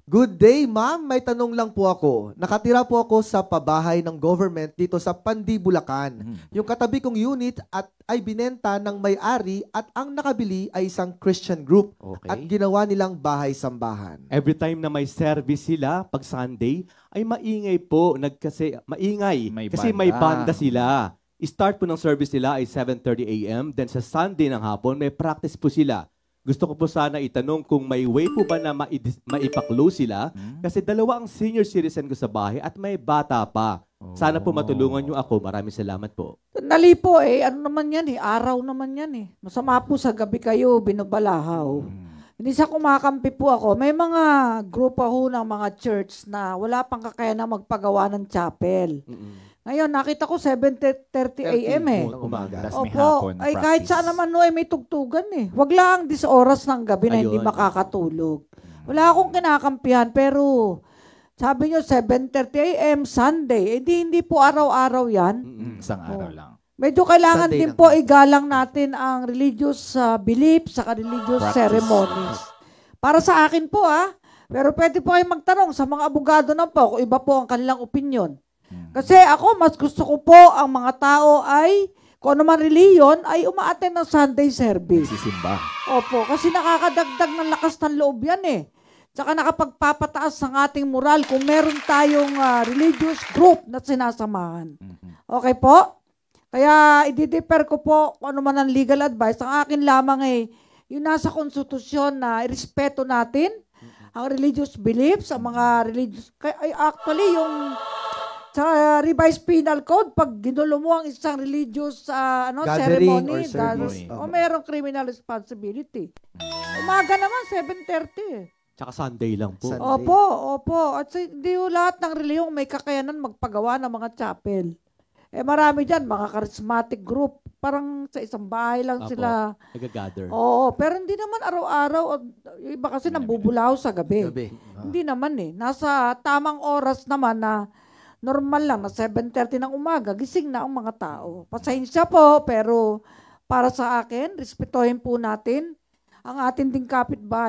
Good day, ma'am. May tanong lang po ako. Nakatira po ako sa pabahay ng government dito sa Pandi, Bulacan. Yung katabi kong unit ay binenta ng may-ari at ang nakabili ay isang Christian group at ginawa nilang bahay-sambahan. Every time na may service sila, pag Sunday, ay maingay po. Maingay. Kasi may banda sila. Start po ng service nila ay 7:30 a.m. Then sa Sunday ng hapon, may practice po sila. Gusto ko po sana itanong kung may way po ba na maipa-close sila kasi dalawa ang senior citizen ko sa bahay at may bata pa. Sana po matulungan nyo ako. Maraming salamat po. Dali po ano naman yan araw naman yan Masama po sa gabi kayo, binabalahaw. Hindi sa kumakampi po ako. May mga grupo ho ng mga church na wala pang kakayanang magpagawa ng chapel. Ngayon, nakita ko 7:30 a.m. Umaga. Opo, ay kahit saan naman may tugtugan Wag lang 10 oras ng gabi na hindi makakatulog. Wala akong kinakampihan, pero sabi nyo 7:30 a.m. Sunday, hindi po araw-araw yan. Isang araw lang. Medyo kailangan Sunday din po igalang natin ang religious beliefs sa religious ceremonies. Para sa akin po pero pwede po kayo magtanong sa mga abogado na po kung iba po ang kanilang opinion. Kasi ako, mas gusto ko po ang mga tao ay, kung ano man reliyon, ay umaattend ng Sunday service. Sisimba. Opo, kasi nakakadagdag ng lakas ng loob yan Tsaka nakapagpapataas ng ating moral kung meron tayong religious group na sinasamahan. Okay po? Kaya i-defer ko po kung ano man ang legal advice. Ang akin lamang yung nasa konstitusyon na irespeto natin ang religious beliefs, ang mga religious... Actually, yung... Sa revised penal code, pag ginulo mo ang isang religious ceremony, mayroong criminal responsibility. Umaga naman, 7:30 Tsaka Sunday lang po. Sunday. Opo. At hindi lahat ng reliyong may kakayanan magpagawa ng mga chapel. Marami dyan, mga charismatic group. Parang sa isang bahay lang sila. Nag-gather. Oo, pero hindi naman araw-araw. Iba kasi nambubulaw sa gabi. Hindi naman Nasa tamang oras naman na normal lang na 7:30 ng umaga, gising na ang mga tao. Pasensya po, pero para sa akin, respetuhin po natin ang ating ding kapitbahay.